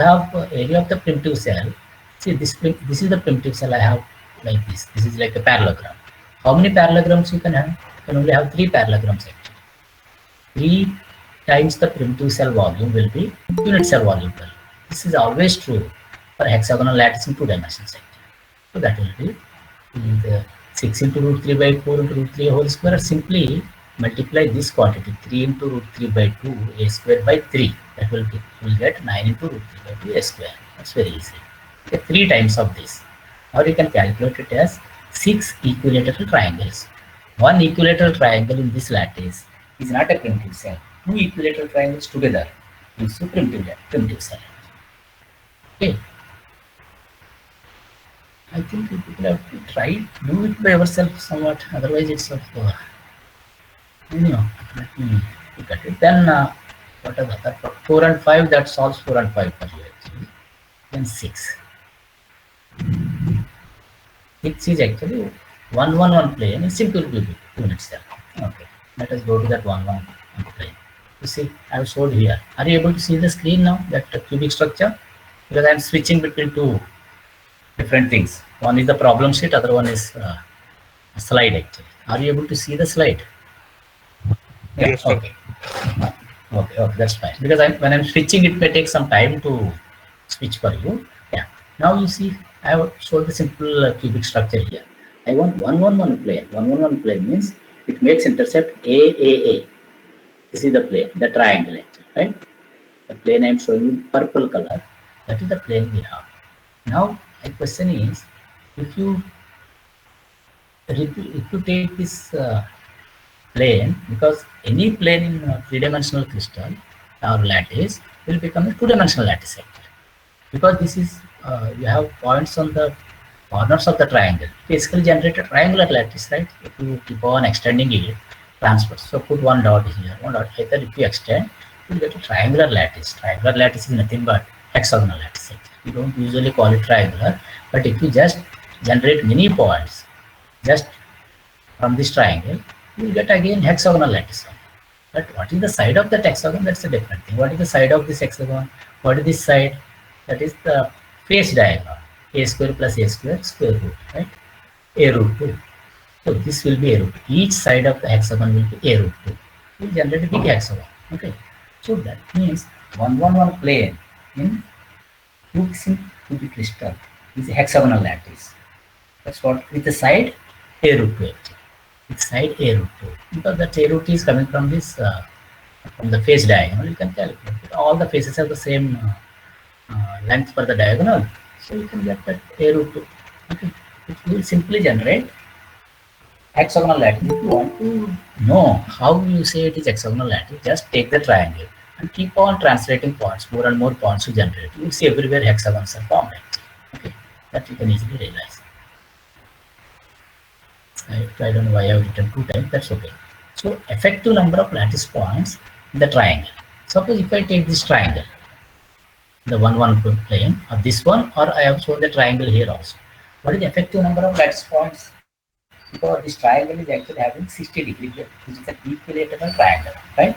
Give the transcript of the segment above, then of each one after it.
I have area of the primitive cell. See, this is the primitive cell I have like this. This is like a parallelogram. How many parallelograms you can have? You can only have 3 parallelograms actually. 3 times the primitive cell volume will be unit cell volume value. This is always true for hexagonal lattice in 2 dimensions actually. So that will be the 6 into root 3 by 4 into root 3 whole square, or simply multiply this quantity 3 into root 3 by 2 a square by 3. That will be, you will get 9 into root 3 by 2 a square. That's very easy. Okay, 3 times of this. Or you can calculate it as 6 equilateral triangles. One equilateral triangle in this lattice is not a primitive cell. 2 equilateral triangles together gives you primitive cell. Okay. I think people have to try do it by yourself somewhat. Otherwise, it's of let me look at it. Then what are the other 4 and 5? That solves 4 and 5 for you actually. Then 6. 6 is actually 1 1 1 plane. It's simple unit cell. Okay. Let us go to that 1 1 plane. You see, I have showed here. Are you able to see the screen now? That cubic structure? Because I am switching between 2 different things. One is the problem sheet, other one is a slide actually. Are you able to see the slide? Yeah? Yes, okay. Okay, that's fine. Because when I'm switching, it may take some time to switch for you. Yeah. Now you see, I have showed the simple cubic structure here. I want 1 1 1 plane. 1 1 1 plane means it makes intercept A. This is the plane, the triangle actually, right? The plane I'm showing you purple color. That is the plane we have. Now, my question is, if you take this plane, because any plane in 3-dimensional crystal or lattice will become a 2-dimensional lattice actually. Because this is you have points on the corners of the triangle. Basically generate a triangular lattice, right? If you keep on extending it, transverse. So put one dot here, one dot here. If you extend, you will get a triangular lattice. Triangular lattice is nothing but hexagonal lattice. We don't usually call it triangular, but if you just generate many points just from this triangle, you will get again hexagonal lattice. But what is the side of that hexagon? That's a different thing. What is the side of this hexagon? What is this side? That is the face diagonal. A square plus a square, square root, right? A root 2. So this will be a root. Each side of the hexagon will be a root 2. We will generate a big hexagon. Okay. So that means 1 1 1 plane in cubic crystal is a hexagonal lattice. That's what with the side a root 2 actually. With side a root 2. Because that a root is coming from this from the face diagonal. You can calculate. All the faces have the same length for the diagonal. So you can get that a root 2. Okay. It will simply generate hexagonal lattice. If you want to know how you say it is hexagonal lattice, just take the triangle and keep on translating points, more and more points to generate. You will see everywhere hexagons are formed. Okay, that you can easily realize. I don't know why I have written 2 times. That's okay. So effective number of lattice points in the triangle. Suppose if I take this triangle, the 1 1 plane, or this one, or I have shown the triangle here also. What is the effective number of lattice points? Because this triangle is actually having 60 degrees, which is an equilateral triangle, right?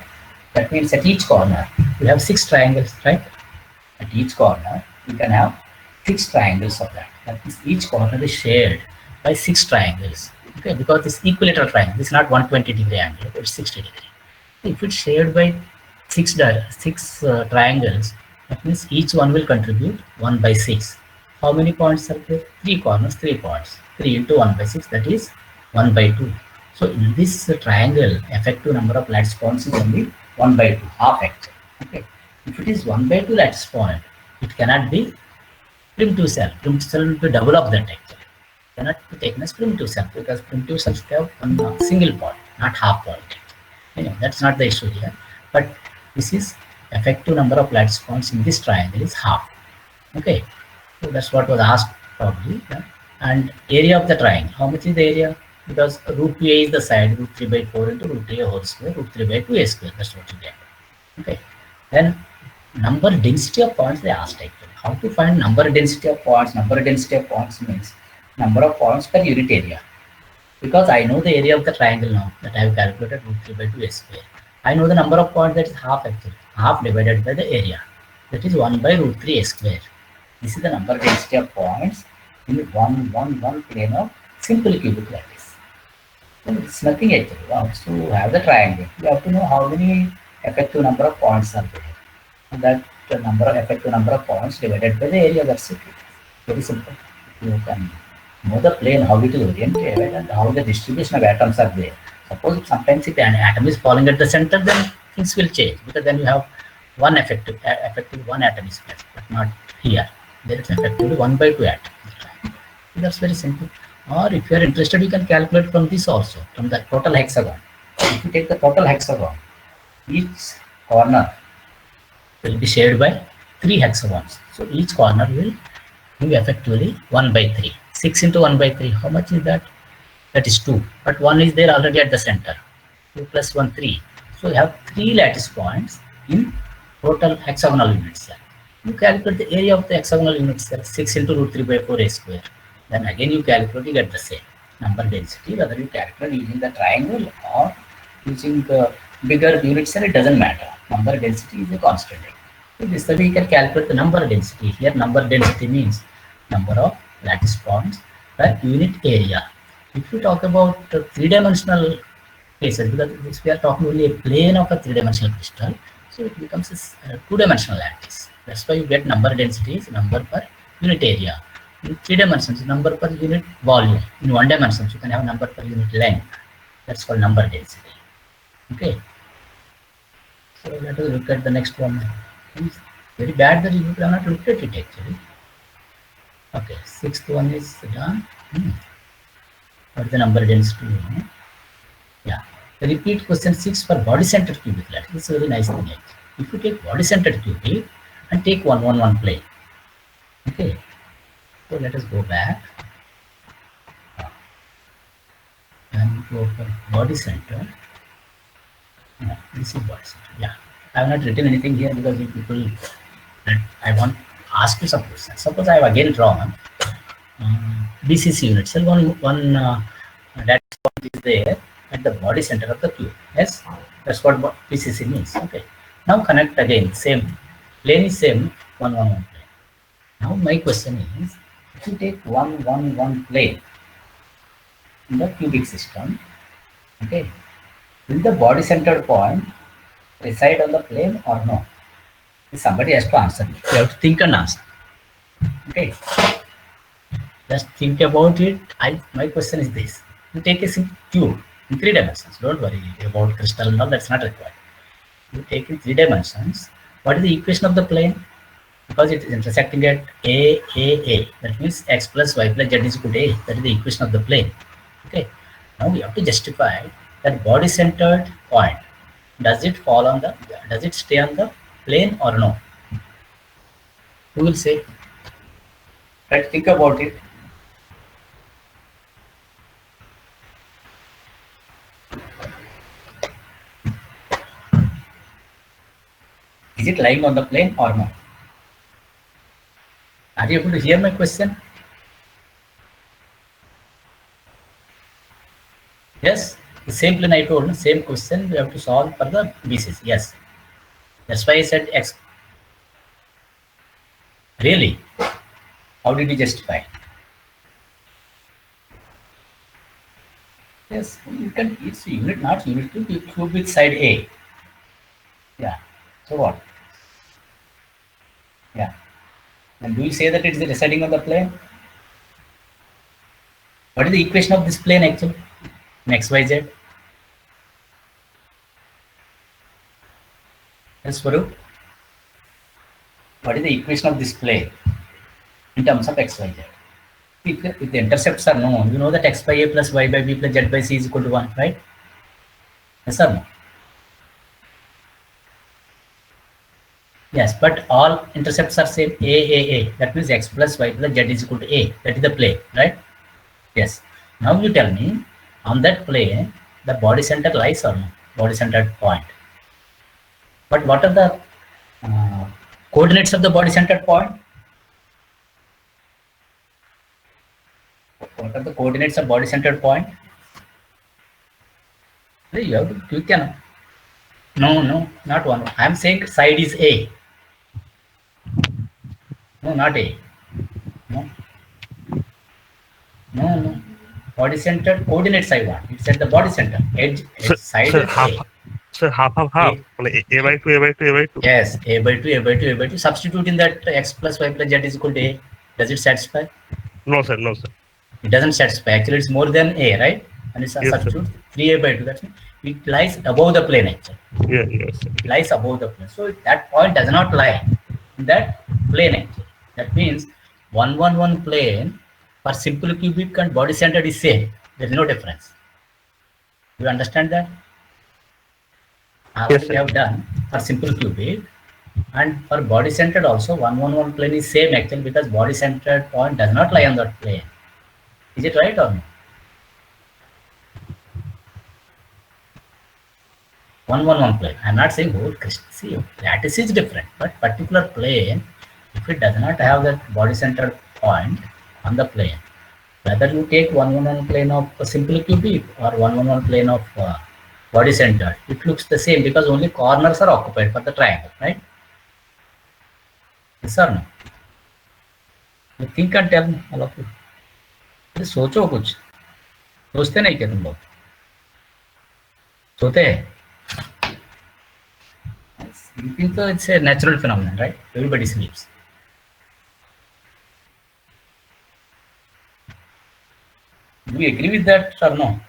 That means at each corner, we have 6 triangles, right? At each corner, we can have 6 triangles of that. That means each corner is shared by 6 triangles. Okay, because this equilateral triangle, this is not 120-degree angle, it's 60 degree. If it's shared by 6 triangles, that means each one will contribute 1 by 6. How many points are there? 3 corners, 3 points. 3 into 1 by 6, that is 1 by 2. So in this triangle, effective number of lattice points is only 1 by 2, half actually. Okay. If it is 1 by 2 lattice point, it cannot be primitive cell. Primitive cell will be double of that actually. It cannot be taken as primitive cell because primitive cells have one single point, not half point. Anyway, that's not the issue here. But this is effective number of lattice points in this triangle is half. Okay. So that's what was asked probably. Yeah. And area of the triangle, how much is the area? Because root 2a is the side, root 3 by 4 into root 3 whole square, root 3 by 2a square. That's what you get. Okay. Then number density of points they asked actually. How to find number density of points? Number density of points means number of points per unit area. Because I know the area of the triangle now that I have calculated root 3 by 2a square. I know the number of points, that is half actually. Half divided by the area. that is 1 by root 3 a square. This is the number density of points in one plane of simple cubic lattice. So it's nothing actually. Once you have the triangle, you have to know how many effective number of points are there. And that effective number of points divided by the area, that's it. Very simple. You can know the plane, how it is oriented, and how the distribution of atoms are there. Suppose sometimes if an atom is falling at the center, then things will change, because then you have one effective one atom is left, but not here. There is effectively 1 by 2 atoms. That's very simple. Or if you are interested, you can calculate from this also, from the total hexagon. If you take the total hexagon, each corner will be shared by 3 hexagons. So each corner will give effectively 1 by 3. 6 into 1 by 3, how much is that? That is 2. But 1 is there already at the center. 2 plus 1, 3. So you have 3 lattice points in total hexagonal unit cell. You calculate the area of the hexagonal unit cell, 6 into root 3 by 4 a square. Then again you calculate, you get the same number density, whether you calculate using the triangle or using the bigger unit cell, it doesn't matter. Number density is a constant. So this way you can calculate the number density. Here number density means number of lattice points per unit area. If you talk about three-dimensional cases, because we are talking only a plane of a three-dimensional crystal, so it becomes a two-dimensional lattice. That's why you get number density is number per unit area. In 3 dimensions, number per unit volume. In 1 dimension, you can have number per unit length. That's called number density. Okay. So let us look at the next one. It's very bad that you have not looked at it actually. Okay, 6th one is done. What is the number density? Yeah. Repeat question 6 for body centered cubic lattice. This is a very nice thing. If you take body centered cubic and take 1, 1, 1 plane. Okay. So let us go back and go for body center. No, this is body center. Yeah, I have not written anything here because you people, I want to ask you some questions. Suppose I have again drawn BCC unit cell. One that point is there at the body center of the cube. Yes, that's what BCC means. Okay. Now connect again. Same plane is same. 1, 1, 1 plane. Now my question is, if you take 1, 1, 1 plane in the cubic system, okay, will the body centered point reside on the plane or no? Somebody has to answer. You have to think and answer. Okay, just think about it. My question is this: you take a cube in 3 dimensions. Don't worry about crystal and all. That's not required. You take in 3 dimensions. What is the equation of the plane? Because it is intersecting at A. That means x plus y plus z is equal to A. That is the equation of the plane. Okay. Now we have to justify that body centered point. Does it stay on the plane or no? Who will say? Try to think about it. Is it lying on the plane or no? Are you able to hear my question? Yes, the same plane I told, same question we have to solve for the BCC. Yes, that's why I said X. Really? How did you justify? Yes, you can. It's unit, not unit 2. You cube with side A. Yeah. So what? Yeah. And do you say that it is residing on the plane? What is the equation of this plane actually? In XYZ? Yes, Swaroop? What is the equation of this plane in terms of XYZ? If the intercepts are known, you know that x by a plus y by b plus z by c is equal to 1, right? Yes or no? Yes, but all intercepts are same a. That means x plus y plus z is equal to a. That is the plane, right? Yes. Now you tell me, on that plane, the body center lies or no? Body centered point. But what are the coordinates of the body centered point? What are the coordinates of body centered point? You have to click on. No, not one. I am saying side is A. No, not A. No. No, no. Body centered coordinates I want. It's at the body center. Edge side Sir, is half, A. sir, half. A. Like A by 2, A by 2, A by 2. Yes, A by 2, A by 2, A by 2. Substitute in that x plus y plus z is equal to A. Does it satisfy? No, sir, no, sir. It doesn't satisfy. Actually, it's more than A, right? And it's a Yes, sir. substitute 3A by 2. That means it lies above the plane actually. Yeah, yes, sir. It lies above the plane. So that point does not lie in that plane actually. That means 1, 1, 1 plane for simple cubic and body centered is same. There is no difference. You understand that? Yes, Already we sir. have done for simple cubic, and for body centered also 1, 1, 1 plane is same actually, because body centered point does not lie on that plane. Is it right or no? 1, 1, 1 plane. I'm not saying whole crystal. See, lattice is different, but particular plane, if it does not have that body centered point on the plane, whether you take 1, 1, 1 plane of a simple cubic or 1, 1, 1 plane of body centered, it looks the same because only corners are occupied for the triangle, right? Yes or no? You think and tell me, all of you. अरे सोचो कुछ, सोचते नहीं क्या तुम लोग? सोते हैं? Sleeping, so it's a natural phenomenon, right? Everybody sleeps. Do you agree with that or no?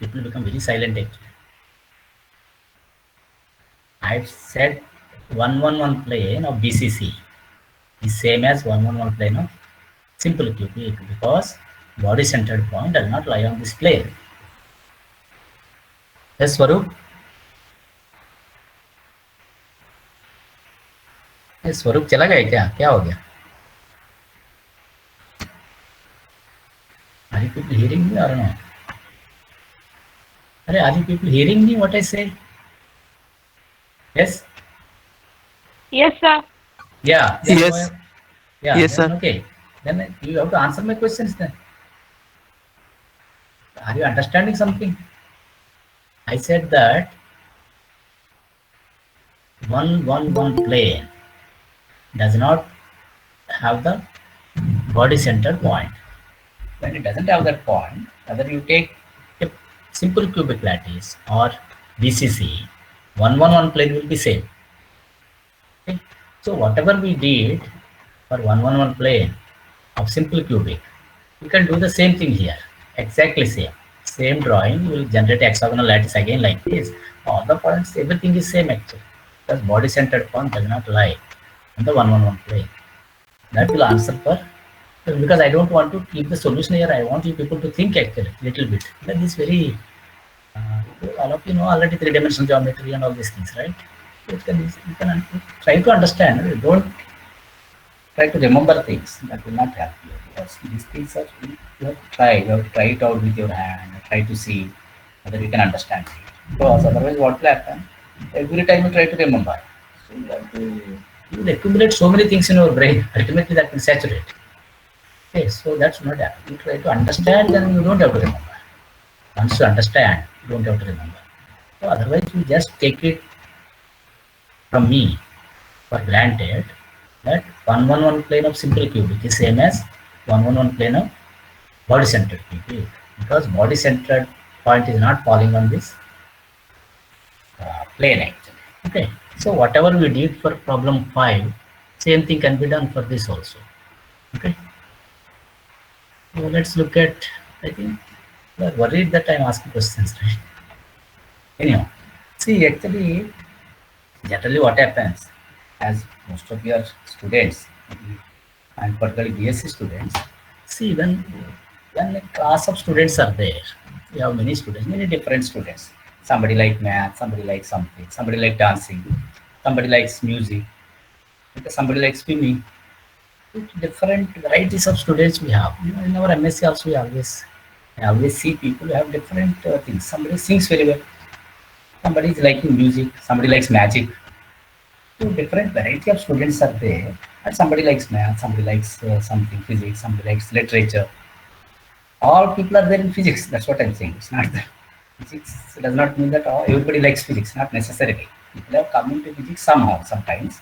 People become very silent actually. I've said 1, 1, 1 plane of BCC is same as 1, 1, 1 plane of simple cubic because body centered point does not lie on this plane. Yes, Swaroop? Yes, Swaroop चला गया क्या हो गया? Are you people hearing me or not? Are you people hearing me what I say? Yes? Yes, sir. Yeah. Yes. Yeah. Yes, sir. Okay. Then you have to answer my questions then. Are you understanding something? I said that 1, 1, 1 plane does not have the body center point. When it doesn't have that point, whether you take a simple cubic lattice or BCC, 1, 1, 1 plane will be same. Okay? So whatever we did for 1, 1, 1 plane of simple cubic, we can do the same thing here. Exactly same. Same drawing, you will generate hexagonal lattice again like this. All the points, everything is same actually. Because body centered point does not lie on the 1, 1, 1 plane. That will answer for, because I don't want to keep the solution here. I want you people to think actually a little bit. That is very, all of you know already 3-dimensional geometry and all these things, right? You can try to understand. Don't try to remember things. That will not help you. Because these things are, you have to try it out with your hand, try to see whether you can understand it. Because otherwise what will happen? Every time you try to remember, so you will accumulate so many things in your brain, ultimately that will saturate. Okay, so that's not happen. You try to understand, then you don't have to remember. Once you understand, you don't have to remember. So otherwise you just take it from me for granted that 1, 1, 1 plane of simple cubic is same as 1, 1, 1 plane of body centered cubic, because body centered point is not falling on this plane actually. Okay, so whatever we did for problem 5, same thing can be done for this also. Okay, so let's look at, I think you are worried that I'm asking questions, right? Anyhow, see actually generally what happens, as most of your students and particularly BSc students, see when a class of students are there, you have many students, many different students. Somebody like math, somebody likes something, somebody like dancing, somebody likes music, somebody likes swimming. Different varieties of students we have. You know, in our MSc also I always see people who have different things. Somebody sings very well, somebody is liking music, somebody likes magic. So different variety of students are there, and somebody likes math, somebody likes something physics, somebody likes literature. All people are there in physics. That's what I'm saying. It's not that physics does not mean that everybody likes physics. Not necessarily. People have come into physics somehow, sometimes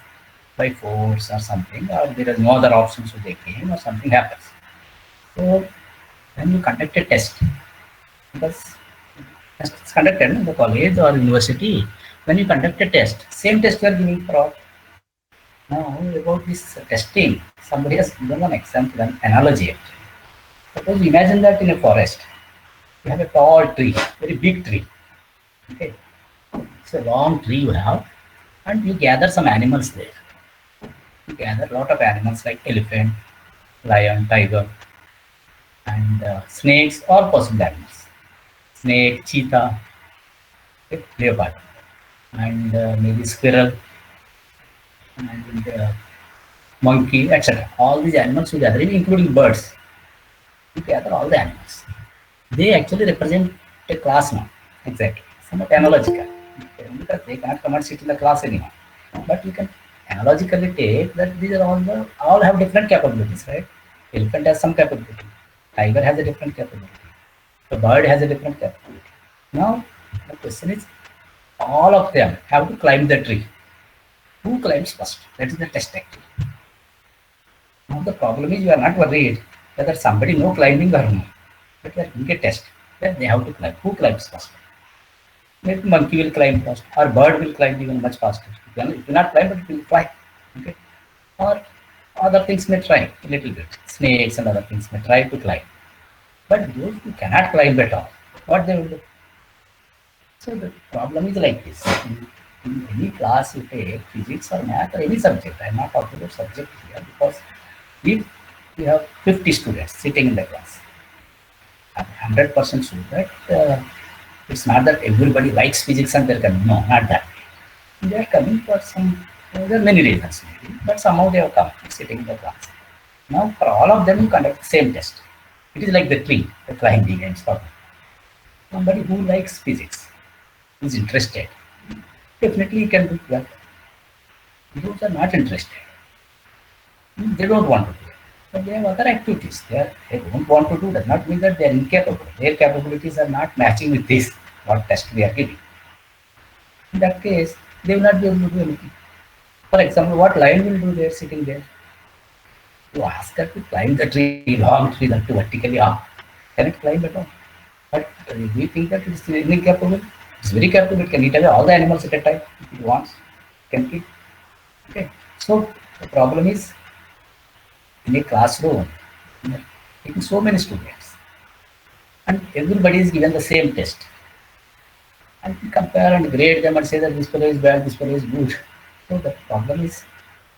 by force or something, or there is no other option, so they came, or something happens. So when you conduct a test, because test is conducted in the college or university, when you conduct a test, same test you are giving for all. Now about this testing, somebody has given an example, an analogy actually. Suppose imagine that in a forest, you have a tall tree, very big tree. Okay, it's a long tree you have, and you gather some animals there. You gather a lot of animals like elephant, lion, tiger, and snakes, all possible animals. Snake, cheetah, okay, leopard, and maybe squirrel, and monkey, etc. All these animals you gather, including birds. You gather all the animals. They actually represent a class now, exactly, somewhat analogical, because they cannot come and sit in the class anymore. But you can analogically take that these are all have different capabilities, right? Elephant has some capability, tiger has a different capability, the bird has a different capability. Now the question is, all of them have to climb the tree. Who climbs first? That is the test actually. Now the problem is, you are not worried whether somebody know climbing or not. But you are doing a test. Then they have to climb. Who climbs first? Maybe monkey will climb first, or bird will climb even much faster. It will not climb, but it will fly. Okay. Or other things may try a little bit. Snakes and other things may try to climb. But those who cannot climb at all, what they will do? So the problem is like this. In any class you take, physics or math or any subject, I am not talking about subject here, because if you have 50 students sitting in the class, 100% sure that it's not that everybody likes physics and they're coming. No, not that. They are coming for some, there are many reasons maybe, but somehow they have come sitting in the class. Now for all of them you conduct the same test. It is like the tree, the climbing and stuff. Somebody who likes physics, who is interested, definitely you can do that. Those are not interested. They don't want to do it. But they have other activities. They don't want to do. Does not mean that they are incapable. Their capabilities are not matching with this, what test we are giving. In that case, they will not be able to do anything. For example, what lion will do there sitting there? You ask her to climb the tree, long tree, that vertically up. Can it climb at all? But we think that it is incapable. It's very capable. It can eat away all the animals at a time if it wants. It can eat. Okay. So the problem is, in a classroom, taking so many students, and everybody is given the same test, and we compare and grade them and say that this fellow is bad, this fellow is good. So the problem is,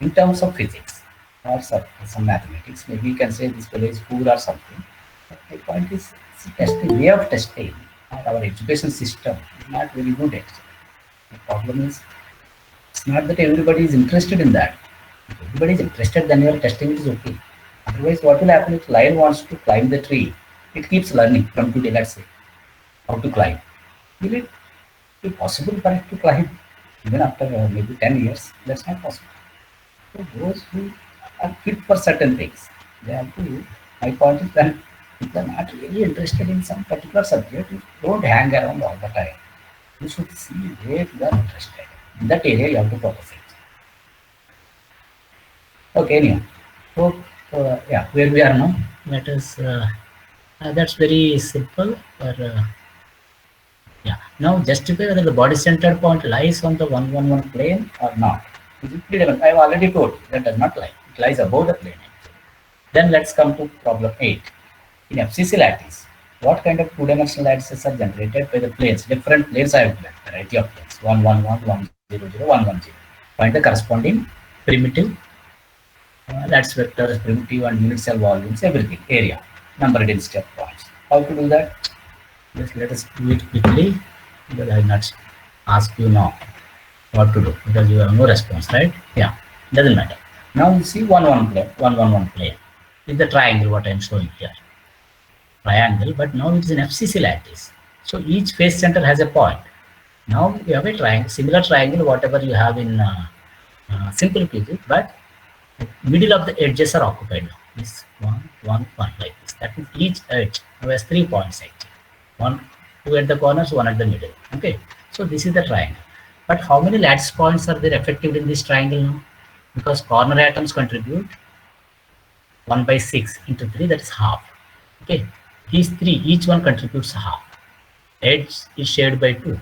in terms of physics or some mathematics, maybe you can say this fellow is poor or something. But the point is, testing, way of testing, our education system is not very good actually. The problem is, it's not that everybody is interested in that. If everybody is interested, then your testing is okay. Otherwise, what will happen if lion wants to climb the tree? It keeps learning from today, let's say, how to climb. Will it be possible for it to climb even after maybe 10 years? That's not possible. So those who are fit for certain things, they have to. My point is that if they are not really interested in some particular subject, you don't hang around all the time. You should see where you are interested. In that area, you have to focus it. Okay, anyhow. So, yeah, where we are now, that is, that's very simple. Yeah, now justify whether the body centered point lies on the 111 plane or not. I have already told you that does not lie. It lies above the plane. Then let's come to problem 8. In FCC lattice, what kind of two-dimensional lattices are generated by the planes? Different planes I have given, variety of planes, 111, 100, 110. Find the corresponding primitive lattice vectors, primitive and unit cell volumes, everything, area, number density of points. How to do that? Just let us do it quickly, because I will not ask you now what to do, because you have no response, right? Yeah, doesn't matter. Now you see 111 plane. Is the triangle what I am showing here. Triangle, but now it is an FCC lattice. So each face center has a point. Now you have a triangle, similar triangle, whatever you have in simple physics, but middle of the edges are occupied now. This one like this. That means each edge has 3 points actually. Two at the corners, one at the middle. Okay. So this is the triangle. But how many lattice points are there effective in this triangle now? Because corner atoms contribute 1 by 6 into 3, that is half. Okay, these three, each one contributes half. Edge is shared by 2.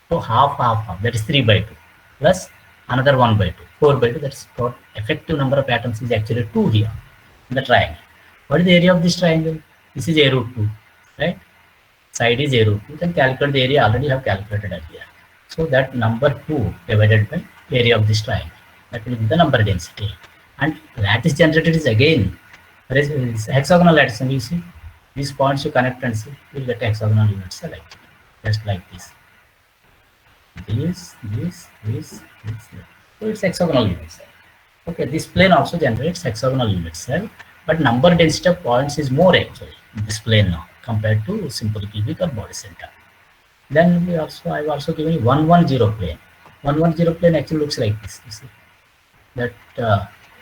So half, half, half, that is 3 by 2. Plus another 1 by 2, 4 by 2, that's total effective number of atoms is actually 2 here in the triangle. What is the area of this triangle? This is a root 2, right? Side is a root 2. You can calculate the area, already have calculated earlier. So that number 2 divided by area of this triangle. That will be the number density. And lattice generated is again hexagonal lattice. And you see, these points you connect and see, you will get hexagonal units like just like this. This. So it's hexagonal unit cell. Okay, this plane also generates hexagonal unit cell, but number density of points is more actually in this plane now compared to simple cubic or body center. Then I've also given you 110 plane. 110 plane actually looks like this. You see that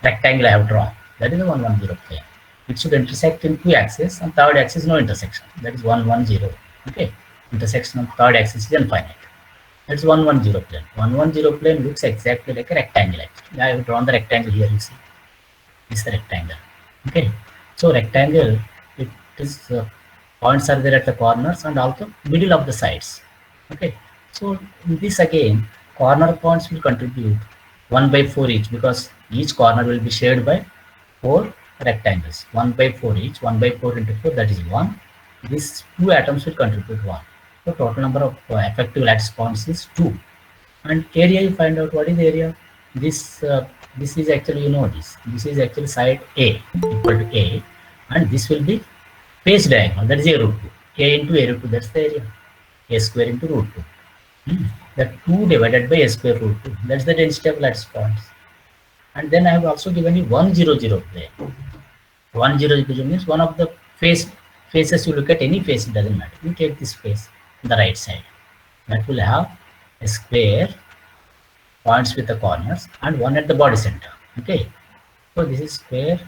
rectangle I have drawn. That is a 110 plane. It should intersect in 2 axes, and third axis no intersection. That is 110. Okay, intersection on third axis is infinite. That's 110 plane. 110 plane looks exactly like a rectangle. Actually, I have drawn the rectangle here. You see, this is the rectangle. Okay, so rectangle, it is points are there at the corners and also middle of the sides. Okay, so in this again, corner points will contribute 1 by 4 each, because each corner will be shared by 4 rectangles. 1 by 4 each. 1 by 4 into 4, that is 1. These 2 atoms will contribute 1. So total number of effective lattice points is 2. And area, you find out what is the area. This is actually, you know, this is actually side A equal to A, and this will be face diagonal, that is a root 2. A into a root 2, that's the area. A square into root 2. That 2 divided by a square root 2, that's the density of lattice points. And then I have also given you 100 plane. 100 means one of the faces, you look at any face, it doesn't matter. You take this face on the right side. That will have a square, points with the corners, and one at the body center. Okay, so this is square,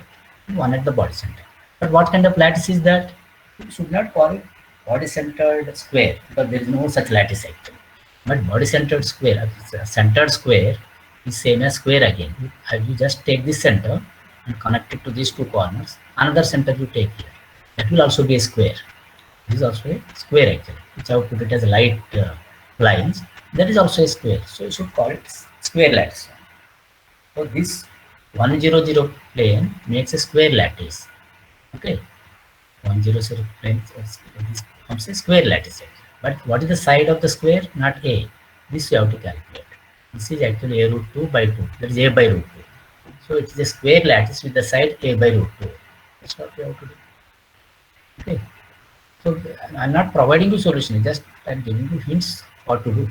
one at the body center. But what kind of lattice is that? You should not call it body centered square, because there is no such lattice actually. But body centered square, centered square is same as square again. You just take this center and connect it to these 2 corners. Another center you take here. That will also be a square. This is also a square actually, which I will put it as light lines. That is also a square. So you should call it square lattice. So this 100 plane makes a square lattice. Okay, 100 plane becomes a square lattice. But what is the side of the square? Not A. This you have to calculate. This is actually a root 2 by 2. That is a by root 2. So it is a square lattice with the side a by root 2. That's what we have to do. Okay. So I'm not providing you solution. Just I'm giving you hints what to do.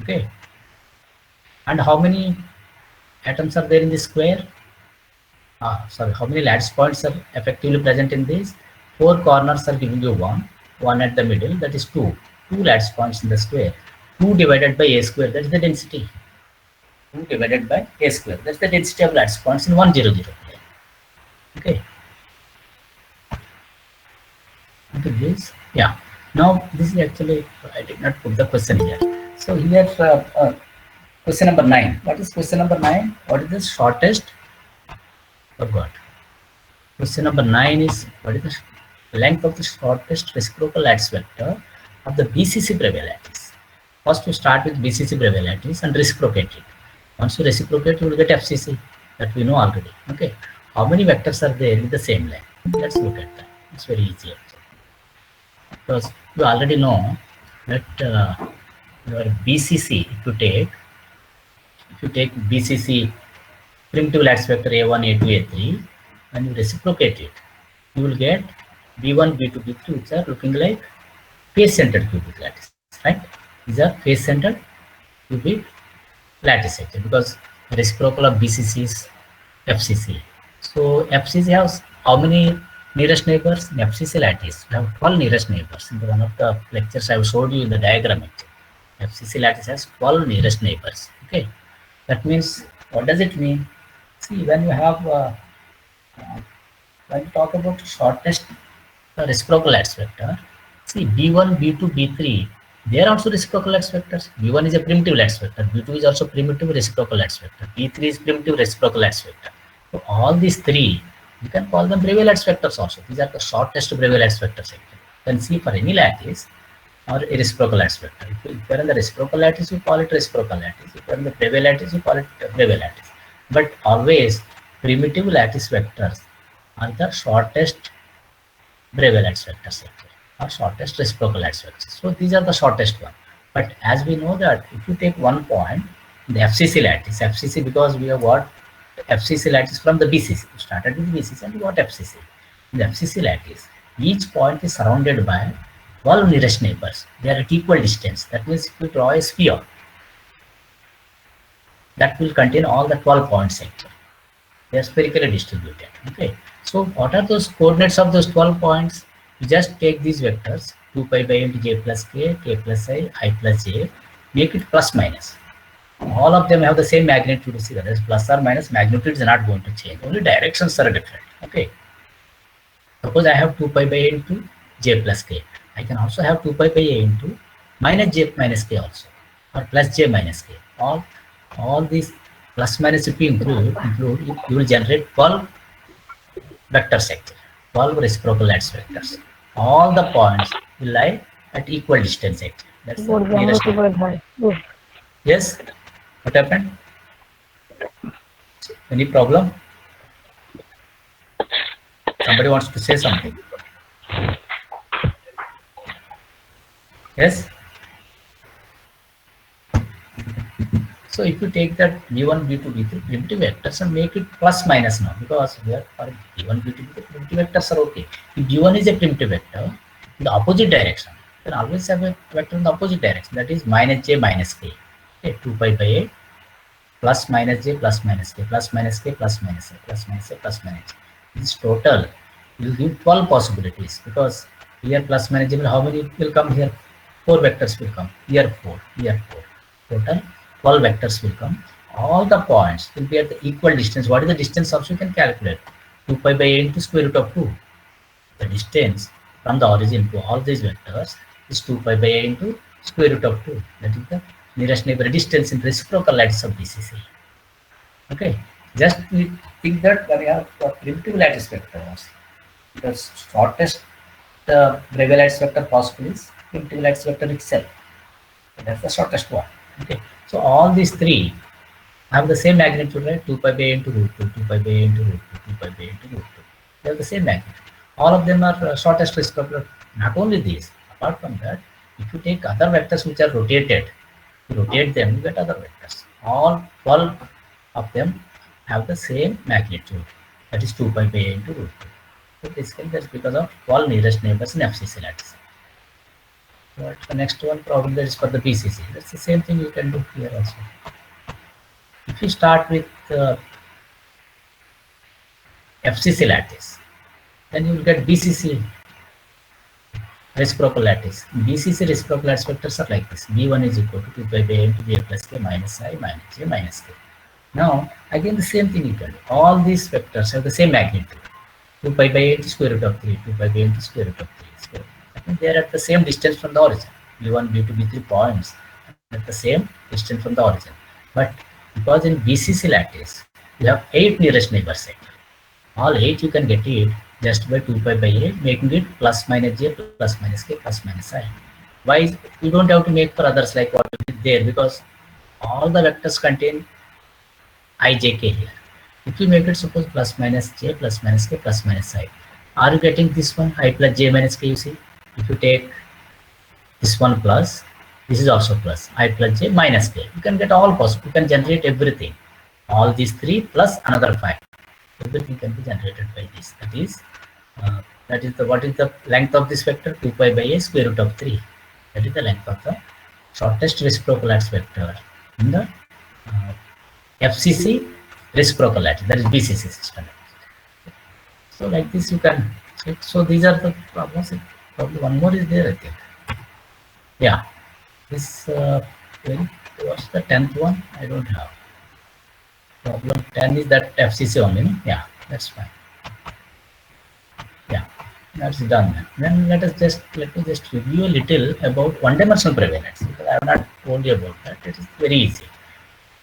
Okay. And how many atoms are there in this square? How many lattice points are effectively present in this? 4 corners are giving you 1. 1 at the middle, that is 2. 2 lattice points in the square. 2 divided by a square, that is the density. 2 divided by a square, that's the density of lattice points in 100 plane. Okay. Okay, this, yeah. Now this is actually, I did not put the question here. So here, question number 9. What is question number 9? What is the shortest? Forgot. Question number 9 is, what is the length of the shortest reciprocal lattice vector of the BCC Breve lattice? First, you start with BCC Breve lattice and reciprocate it. Once you reciprocate, you will get FCC, that we know already. Okay. How many vectors are there with the same length? Let's look at that. It's very easy actually. Because you already know that your BCC, if you take BCC primitive lattice vector A1, A2, A3, and you reciprocate it, you will get B1, B2, B3, which are looking like face-centered cubic lattice, right? These are face-centered cubic lattice actually, because reciprocal of BCC is FCC. So FCC has how many nearest neighbors? In FCC lattice, we have 12 nearest neighbors. In one of the lectures I have showed you in the diagram actually. FCC lattice has 12 nearest neighbors. Okay, that means, what does it mean? See, when you have when you talk about shortest reciprocal lattice vector, see B1, B2, B3 They are also reciprocal lattice vectors. V1 is a primitive lattice vector. V2 is also primitive reciprocal lattice vector. V3 is primitive reciprocal lattice vector. So all these three, you can call them Bravais lattice vectors also. These are the shortest Bravais lattice vectors. You can see for any lattice or a reciprocal lattice vector. If you are in the reciprocal lattice, you call it reciprocal lattice. If you are in the Bravais lattice, you call it Bravais lattice. But always primitive lattice vectors are the shortest Bravais lattice vectors or shortest reciprocal lattice vectors. So these are the shortest one. But as we know that if you take one point, the FCC because we have got FCC lattice from the BCC. We started with BCC and we got FCC. In the FCC lattice, each point is surrounded by 12 nearest neighbors. They are at equal distance. That means if you draw a sphere, that will contain all the 12 points actually. They are spherically distributed. Okay. So what are those coordinates of those 12 points? You just take these vectors 2 pi by into j plus k plus I plus j, make it plus minus. All of them have the same magnitude. See that is plus or minus, magnitude is not going to change. Only directions are different. Okay. Suppose I have 2 pi by into j plus k. I can also have 2 pi by a into minus j minus k also, or plus j minus k. All these plus minus if you include, you will generate 12 vector sector, 12 reciprocal lattice vectors. All the points will lie at equal distance actually. That's the nearest one. Yes? What happened? Any problem? Somebody wants to say something? Yes? So if you take that V1, V2, V3 primitive vectors and make it plus minus now, because here for V1, V2, V3 primitive vectors are okay. If V1 is a primitive vector in the opposite direction, then always have a vector in the opposite direction, that is minus j minus k. Okay, 2 pi by a plus minus j plus minus k plus minus k plus minus a plus minus a plus minus j. This total will give 12 possibilities, because here plus minus j will, how many will come here? 4 vectors will come. Here 4, here 4. Total 12 vectors will come. All the points will be at the equal distance. What is the distance also you can calculate? 2 pi by a into square root of 2. The distance from the origin to all these vectors is 2 pi by a into square root of 2. That is the nearest neighbor distance in reciprocal lattice of BCC. Okay, just we think that we have primitive lattice vectors. The shortest Bravais lattice vector possible is primitive lattice vector itself. That's the shortest one. Okay, so all these three have the same magnitude, right? 2 pi by a into root 2, 2 pi by a into root 2, 2 pi by a into root 2. They have the same magnitude. All of them are shortest reciprocal. Not only these, apart from that, if you take other vectors which are rotated, you rotate them, you get other vectors. All 12 of them have the same magnitude, that is 2 pi by a into root 2. So basically that's because of 12 nearest neighbors in FCC lattice. But the next one probably is for the BCC. That's the same thing you can do here also. If you start with FCC lattice, then you will get BCC reciprocal lattice. BCC reciprocal lattice vectors are like this. B1 is equal to 2 pi by a into j plus k minus I minus j minus k. Now again the same thing you can do. All these vectors have the same magnitude. 2 pi by a into square root of 3, 2 pi by a into square root of 3. They are at the same distance from the origin. V1, V2, V3 points at the same distance from the origin. But because in BCC lattice, you have 8 nearest neighbors sector. All 8 you can get it just by 2 pi by a, making it plus minus j plus minus k plus minus I. Why? You don't have to make for others like what is there, because all the vectors contain ijk here. If you make it suppose plus minus j plus minus k plus minus I, are you getting this one I plus j minus k? You see, if you take this one plus, this is also plus I plus j minus k, you can get all possible. You can generate everything, all these 3 plus another 5. Everything can be generated by this. That is the, what is the length of this vector? 2 pi by a square root of 3. That is the length of the shortest reciprocal lattice vector in the FCC reciprocal lattice, that is BCC system. So like this you can check. So these are the problems. Probably one more is there, I think. Yeah, this what's the 10th one? I don't have. Problem 10 is that FCC only, no? Yeah, that's fine. Yeah, That's done. Then let me just review a little about one-dimensional prevalence, because I have not told you about that. It is very easy.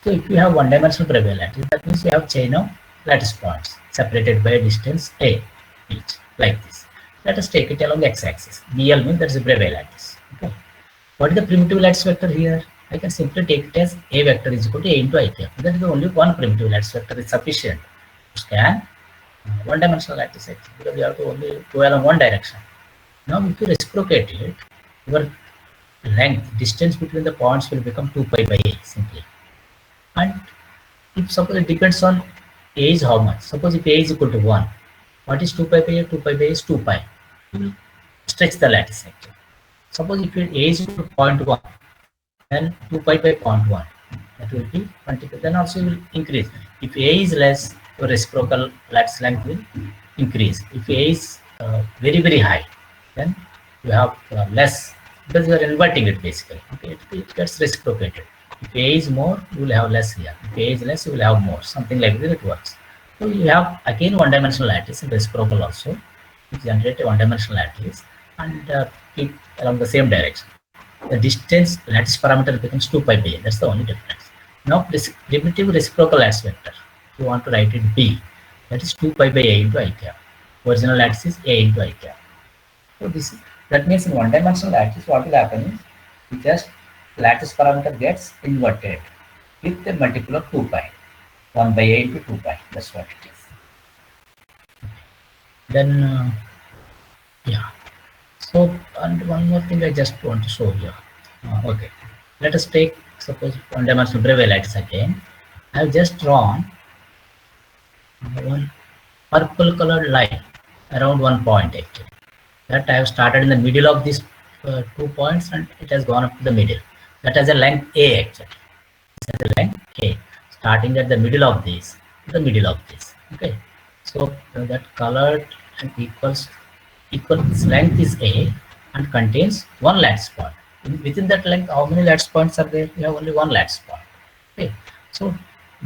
So if you have one-dimensional prevalence, that means you have chain of lattice points separated by a distance a each, like this. Let us take it along x-axis. BL means that is a prevalence. Okay. What is the primitive lattice vector here? I can simply take it as a vector is equal to a into I cap. That is only one primitive lattice vector is sufficient to scan one-dimensional lattice sector, because you have to only go along one direction. Now, if you reciprocate it, your length, distance between the points will become 2 pi by a simply. And if suppose it depends on a is how much. Suppose if a is equal to 1, what is 2 pi by a? 2 pi by a is 2 pi. You will stretch the lattice sector. Suppose if a is equal to 0.1, then 2 pi by 0.1, that will be 20. Then also you will increase. If a is less, your reciprocal lattice length will increase. If a is very, very high, then you have less, because you are inverting it basically. Okay, it gets reciprocated. If a is more, you will have less here. If a is less, you will have more. Something like this it works. So you have again one-dimensional lattice and reciprocal also. You generate a one-dimensional lattice and keep along the same direction. The distance lattice parameter becomes 2 pi by a. That's the only difference. Now primitive reciprocal lattice vector, if you want to write it B, that is 2 pi by a into I cap. Original lattice is a into I cap. So that means in one-dimensional lattice, what will happen is just lattice parameter gets inverted with a multiple of 2 pi, 1 by a into 2 pi. That's what it is. Then yeah. So, and one more thing I just want to show you. Okay, let us take suppose one-dimensional Breve lattice again. I have just drawn one purple colored line around one point actually. That I have started in the middle of these 2 points and it has gone up to the middle. That has a length A actually. This has a length A, starting at the middle of this to the middle of this. Okay, so that colored and equal this length is A and contains one lattice point. Within that length, how many lattice points are there? You have only one lattice point. Okay, so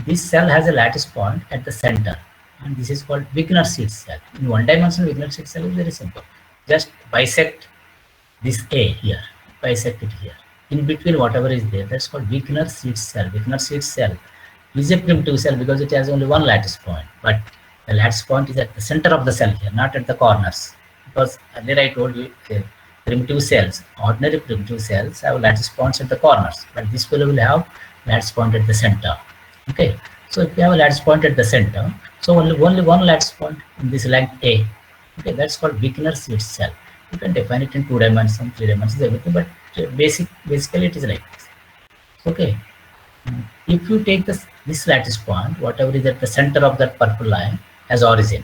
this cell has a lattice point at the center, and this is called Wigner-Seed cell. In one-dimensional Wigner-Seed cell is very simple. Just bisect this A here, bisect it here. In between whatever is there, that's called Wigner-Seed cell. Wigner-Seed cell is a primitive cell because it has only one lattice point, but the lattice point is at the center of the cell here, not at the corners. Because earlier I told you primitive cells, ordinary primitive cells have lattice points at the corners, but this fellow will have lattice point at the center. Okay, so if you have a lattice point at the center, so only one lattice point in this length A. Okay, that's called Wigner-Seed cell. You can define it in 2 dimensions, 3 dimensions, everything, but basically it is like this. Okay, if you take this lattice point, whatever is at the center of that purple line as origin,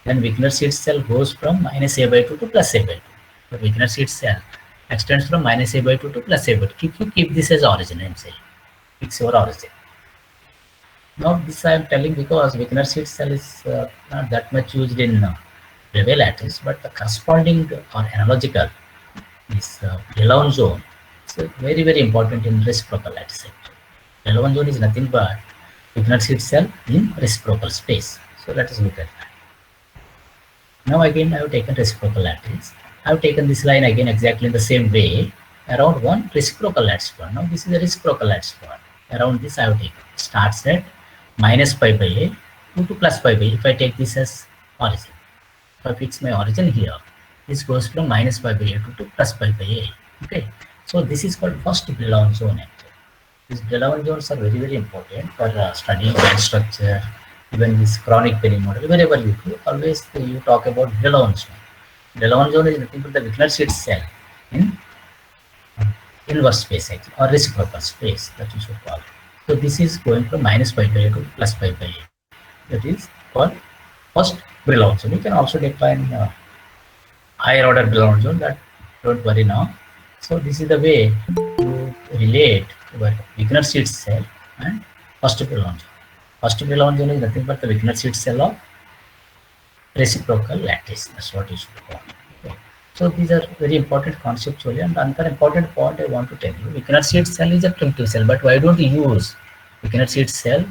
then Wigner-Seed cell goes from minus a by 2 to plus a by 2. The Wigner-Seed cell extends from minus a by 2 to plus a by 2. If you keep this as origin, I'm saying, fix your origin. Now this I am telling because Wigner-Seed cell is not that much used in Breve lattice, but the corresponding or analogical is Delaunay zone. So very, very important in reciprocal lattice sector. Delaunay zone is nothing but Wigner-Seed cell in reciprocal space. So let us look at that. Now again I have taken reciprocal lattice. I have taken this line again exactly in the same way around one reciprocal lattice point. Now this is a reciprocal lattice point. Around this I have taken. It starts at minus pi by a to plus pi by a. If I take this as origin, if I fix my origin here, this goes from minus pi by a to plus pi by a. Okay, so this is called first Delaunay zone actually. These Delaunay zones are very, very important for studying band structure. Even this chronic penny model, wherever you go, always you talk about Delaunay zone. Delaunay zone is nothing but the Wigner-Seed cell in inverse space actually, or reciprocal space that you should call it. So this is going from minus pi by a to plus pi by a. That is called first Delaunay zone. You can also define higher order Delaunay zone, that don't worry now. So this is the way to relate your Wigner-Seed cell and first Delaunay zone. First Delaunay zone is nothing but the Wigner-Seed cell of reciprocal lattice. That's what you should call it. Okay. So these are very important conceptually, and another important point I want to tell you, Wigner-Seed cell is a primitive cell, but why don't you use Wigner-Seed cell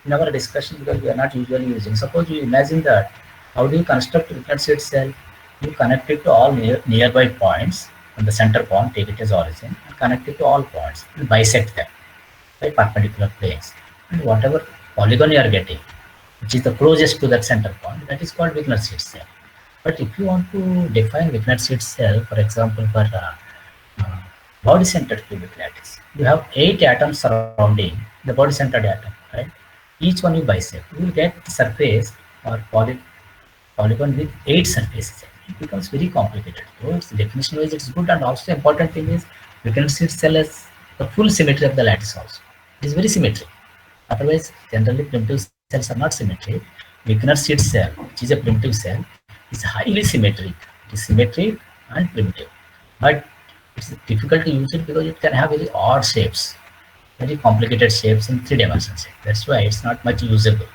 in our discussion? Because we are not usually using. Suppose you imagine that, how do you construct Wigner-Seed cell? You connect it to all nearby points from the center point, take it as origin, and connect it to all points and bisect them by perpendicular planes. And whatever polygon you are getting, which is the closest to that center point, that is called Wigner's cell. But if you want to define Wigner's cell, for example, for uh, body-centered cubic lattice, you have 8 atoms surrounding the body-centered atom, right? Each one you bisect, you will get the surface or polygon with 8 surfaces. It becomes very complicated. So its definition wise, it's good, and also important thing is Wigner's cell has the full symmetry of the lattice also. It is very symmetric. Otherwise, generally primitive cells are not symmetric. Wigner's cell, which is a primitive cell, is highly symmetric. It is symmetric and primitive. But it's difficult to use it because it can have very odd shapes, very complicated shapes in 3 dimensions. That's why it's not much usable.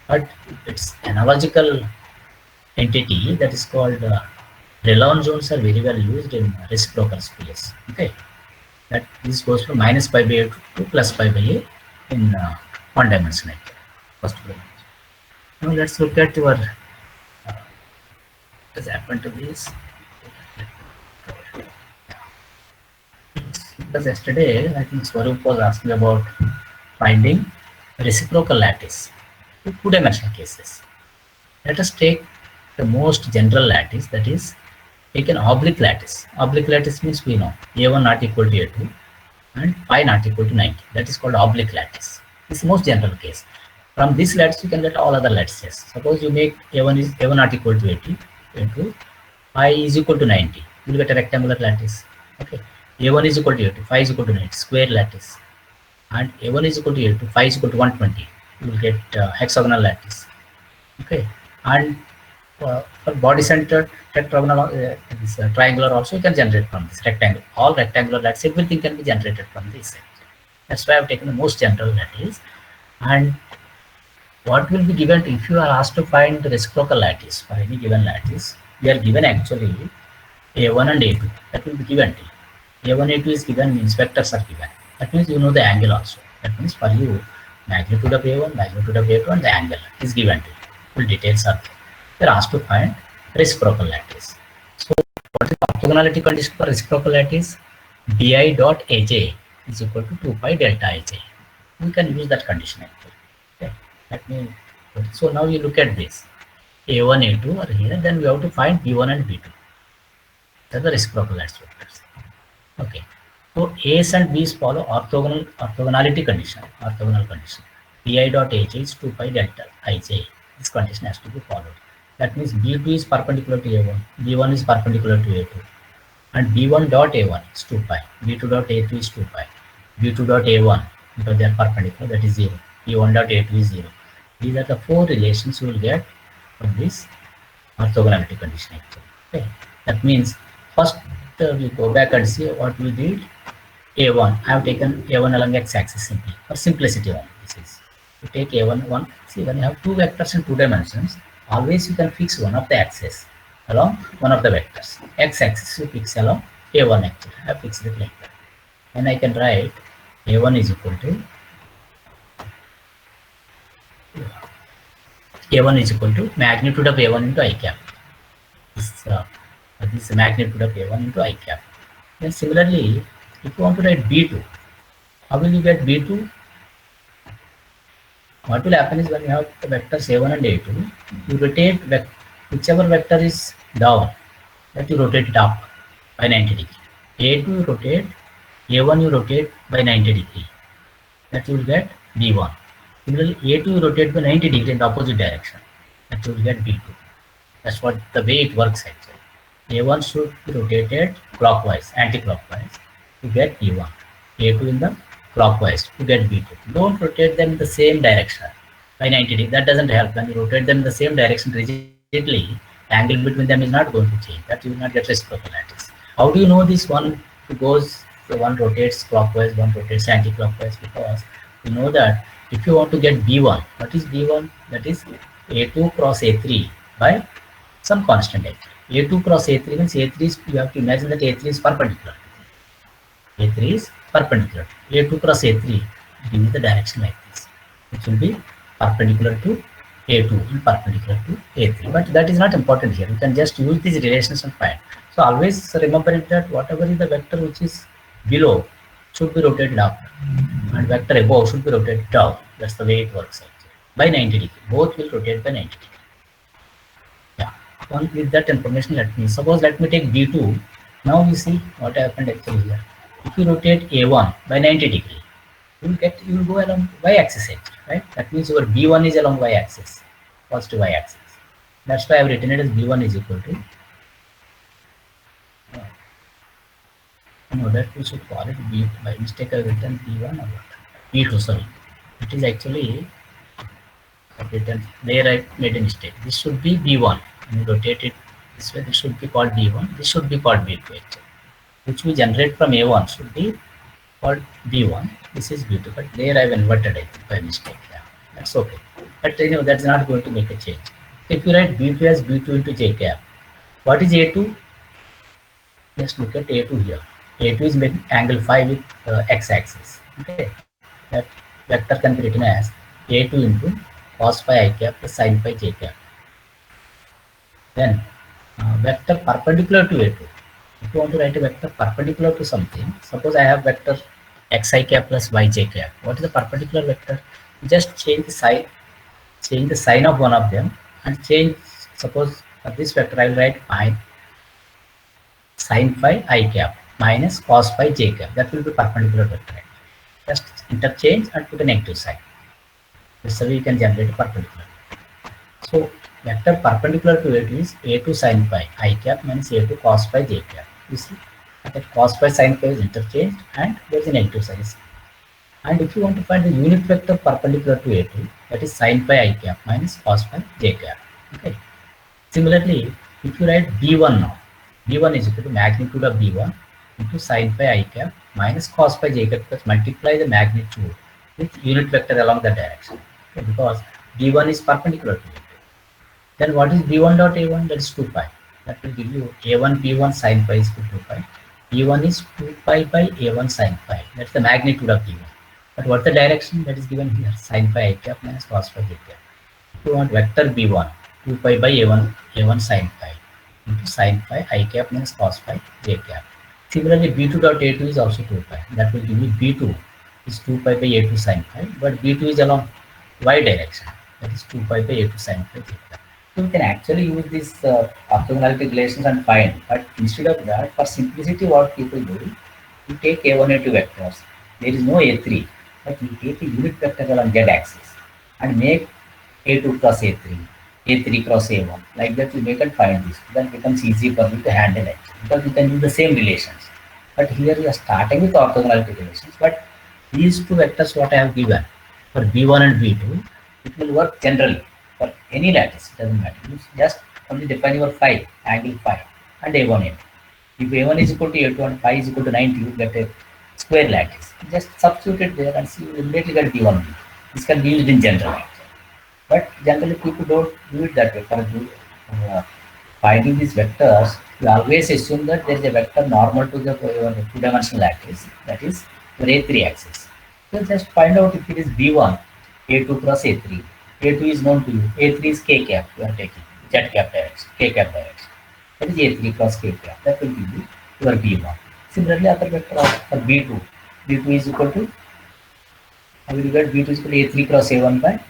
But its analogical entity that is called Rayleigh zones are very well used in reciprocal space. Okay, that this goes from -π by a to +π by a in 1 dimension. First of all, now let's look at your what has happened to this. Because yesterday I think Swarup was asking about finding reciprocal lattice in 2-dimensional cases. Let us take the most general lattice, that is, take an oblique lattice. Oblique lattice means we know A1 not equal to A2 and pi not equal to 90. That is called oblique lattice. This is the most general case. From this lattice you can get all other lattices. Suppose you make A1 not equal to 80, A2, pi is equal to 90. You will get a rectangular lattice. Okay. A1 is equal to 80, phi is equal to 90, square lattice. And A1 is equal to 80, phi is equal to 120. You will get hexagonal lattice. Okay. And for body-centered tetragonal, triangular also you can generate from this rectangle. All rectangular lattice, everything can be generated from this. That's why I've taken the most general lattice. And what will be given if you are asked to find the reciprocal lattice for any given lattice? We are given actually A1 and A2. That will be given to you. A1, A2 is given, means vectors are given. That means you know the angle also. That means for you, magnitude of A1, magnitude of A2, and the angle is given to you. Full details are there. We are asked to find reciprocal lattice. So what is the orthogonality condition for reciprocal lattice? Bi dot aj is equal to 2 pi delta aj. We can use that condition actually. Okay. Let me. So now you look at this. A1, A2 are here. Then we have to find B1 and B2. That's the reciprocal lattice vectors. Okay. So A's and B's follow orthogonality condition. Orthogonal condition. Bi dot aj is 2 pi delta ij. This condition has to be followed. That means B2 is perpendicular to A1, B1 is perpendicular to A2, and B1 dot A1 is 2 pi, B2 dot A2 is 2 pi, B2 dot A1, because they are perpendicular, that is 0, B1 dot A2 is 0. These are the 4 relations you will get from this orthogonality condition actually. Okay. That means first we go back and see what we did. A1, I have taken A1 along x-axis simply, for simplicity only. This is, you take A1, see when you have 2 vectors in 2 dimensions, always you can fix one of the axes along one of the vectors. X-axis you fix along A1 actually. I have fixed it like that. And I can write A1 is equal to magnitude of A1 into I cap. This is the magnitude of A1 into I cap. Then similarly, if you want to write B2, how will you get B2? What will happen is when you have the vectors A1 and A2, you rotate whichever vector is down, that you rotate it up by 90 degree. A2 you rotate, A1 you rotate by 90 degree. That you will get B1. Similarly, A2 you rotate by 90 degree in the opposite direction. That you will get B2. That's what the way it works actually. A1 should be rotated clockwise, anti-clockwise to get B1. A2 in the clockwise to get B2. Don't rotate them in the same direction by 90 degree. That doesn't help. When you rotate them in the same direction rigidly, the angle between them is not going to change. That you will not get reciprocal lattice. How do you know this one goes, so one rotates clockwise, one rotates anti-clockwise? Because you know that if you want to get B1, what is B1? That is A2 cross A3 by some constant actually. A2 cross A3 means A3 is, you have to imagine that A3 is perpendicular. A3 is perpendicular. A2 cross A3 gives the direction like this. It will be perpendicular to A2 in perpendicular to A3. But that is not important here. You can just use these relations and find. So always remember it that whatever is the vector which is below should be rotated up, and vector above should be rotated down. That's the way it works actually. By 90 degree. Both will rotate by 90 degree. Yeah. With that information, let me take B2. Now we see what happened actually here. If you rotate A1 by 90 degree, you will go along y-axis actually, right? That means your B1 is along y-axis, positive y-axis. That's why I've written it as B1 is equal to. No, that we should call it B. By mistake, I've written B1 or what? B2, sorry. It is actually written there. I made a mistake. This should be B1. When you rotate it this way, this should be called B1. This should be called B2 actually. Which we generate from A1 should be called B1. This is B2, but there I've inverted it by mistake. Yeah, that's okay. But that's not going to make a change. If you write B2 as B2 into J cap, what is A2? Just look at A2 here. A2 is making angle phi with x-axis. Okay, that vector can be written as A2 into cos phi I cap plus sin phi J cap. Then vector perpendicular to A2. If you want to write a vector perpendicular to something, suppose I have vector xi cap plus yj cap. What is the perpendicular vector? Just change the sign of one of them and change. Suppose for this vector I will write phi sin phi I cap minus cos phi j cap. That will be perpendicular vector. Just interchange and put a negative sign. This way you can generate a perpendicular. So vector perpendicular to it is A2 sin phi I cap minus A2 cos phi j cap. You see that cos phi sin phi is interchanged and there is a negative sign. And if you want to find the unit vector perpendicular to A2, that is sin phi I cap minus cos phi j cap. Okay. Similarly, if you write B1 now, B1 is equal to magnitude of B1 into sin phi I cap minus cos phi j cap, plus multiply the magnitude with unit vector along the direction. Okay, because B1 is perpendicular to it. Then what is B1 dot A1? That is 2 pi. That will give you A1 B1 sin pi is equal to 2 pi. B1 is 2 pi by A1 sin pi. That's the magnitude of B1. But what the direction that is given here? Sin pi I cap minus cos pi j cap. If you want vector B1, 2 pi by A1 sin pi into sin pi I cap minus cos pi j cap. Similarly, B2 dot A2 is also 2 pi. That will give you B2 is 2 pi by A2 sin pi, but B2 is along y direction. That is 2 pi by A2 sin pi j cap. So we can actually use these orthogonality relations and find, but instead of that, for simplicity, what people do, you take A1 and A2 vectors. There is no A3, but you take a unit vector along z-axis and make A2 cross A3, A3 cross A1. Like that, you make and find this. That becomes easy for you to handle it because you can use the same relations. But here we are starting with orthogonality relations. But these two vectors, what I have given for B1 and B2, it will work generally. For any lattice, it doesn't matter. You just only define your phi, angle phi, and A1 A2. If A1 is equal to A2 and phi is equal to 90, you get a square lattice. Just substitute it there and see you immediately get B1. This can be used in general. But generally people don't do it that way. For finding these vectors, you always assume that there is a vector normal to the two-dimensional lattice, that is your A3 axis. So just find out if it is B1, A2 cross A3. A2 is known to you. A3 is K cap. You are taking Z cap direction, K cap direction. That is A3 cross K cap. That will give you your B1. Similarly, other vector for B2. B2 is equal to, I will get B2 is equal to A3 cross A1 by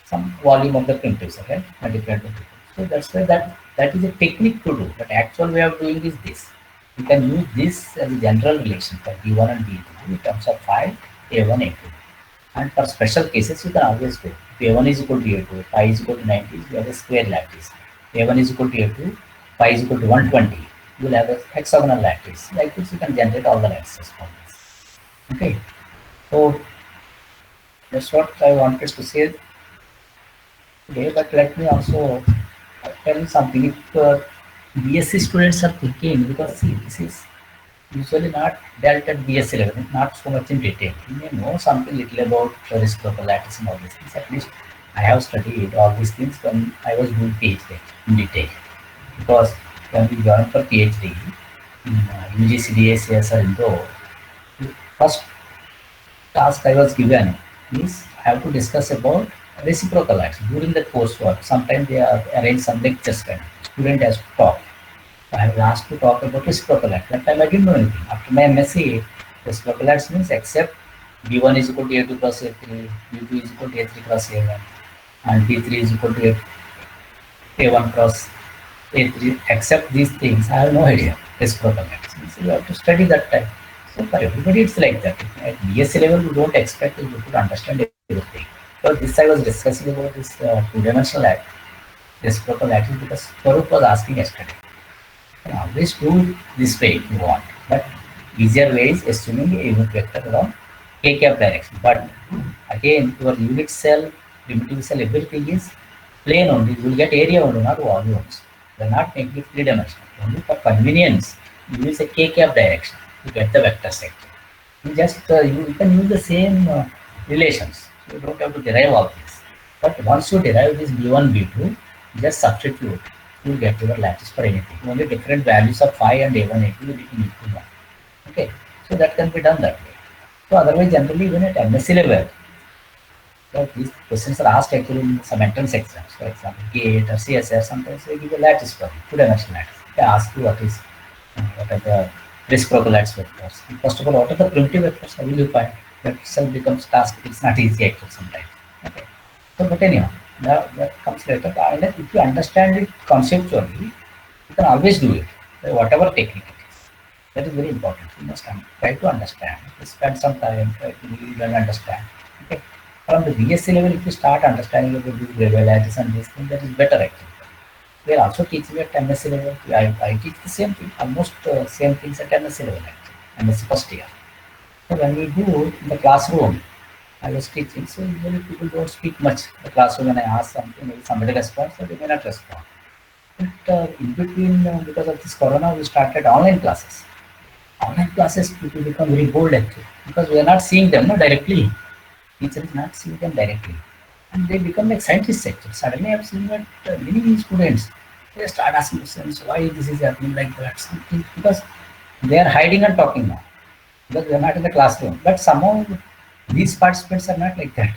some volume of the primitives, okay? Multiplied by 2. So that's why that is a technique to do. But actual way of doing is this. You can use this as a general relation for B1 and B2 in terms of phi, A1, A2. And for special cases, you can always go. If A1 is equal to A2, phi is equal to 90, you have a square lattice. A1 is equal to A2, phi is equal to 120, you will have a hexagonal lattice. Like this, you can generate all the lattices from this. Okay. So that's what I wanted to say today. But let me also tell you something. If BSc students are thinking, because see, this is usually not dealt at BSc level, not so much in detail. You may know something little about reciprocal lattice and all these things. At least I have studied all these things when I was doing PhD in detail. Because when we joined for PhD in UGCDS or Indo, the first task I was given is I have to discuss about reciprocal action during the coursework. Sometimes they arrange some lectures kind. Student has to talk. So I was asked to talk about reciprocal action. That time I didn't know anything. After my MSc, reciprocal action means except B1 is equal to A2 cross A3, B2 is equal to A3 cross A1, and B3 is equal to A1 cross A3. Except these things, I have no idea. Reciprocal action. So you have to study that time. So for everybody, it's like that. At BSc level, you don't expect you to understand everything. So this I was discussing about this two-dimensional act, reciprocal action, because Farooq was asking yesterday. You can always do this way if you want, but easier way is assuming a unit vector along k cap direction. But again, your unit cell, primitive cell, everything is plane only. You will get area only, not volumes. You are not making it three-dimensional. Only for convenience, you use a k cap direction to get the vector set. You just you can use the same relations. So you don't have to derive all this. But once you derive this B1, B2, just substitute. You will get your lattice for anything. Only different values of phi and A1, A2 will be equal to 1. Okay, so that can be done that way. So otherwise, generally, even at MSc level, so these questions are asked actually in some entrance exams. For example, GATE or CSR, sometimes they give a lattice for you, two-dimensional lattice. They ask you what are the reciprocal lattice vectors. First of all, what are the primitive vectors? How will you find? That itself becomes task. It's not easy actually sometimes. Okay. So, but anyhow, that comes later. And if you understand it conceptually, you can always do it, whatever technique it is. That is very important. You must try to understand. Spend some time, try to read and understand. Okay. From the BSc level, if you start understanding about these lattice and these things, that is better actually. We are also teaching at MSc level. I teach the same thing, almost same things at MSc level actually, MSc first year. So when we do in the classroom, I was teaching, so usually people don't speak much in the classroom. When I ask something, maybe somebody responds, so they may not respond. But in between, because of this corona, we started online classes. Online classes, people become very bold actually, because we are not seeing them directly. Teacher is not seeing them directly. And they become like scientists actually. Suddenly I have seen that many students, they start asking questions, why this is happening like that, something, because they are hiding and talking now, because they are not in the classroom. But somehow these participants are not like that.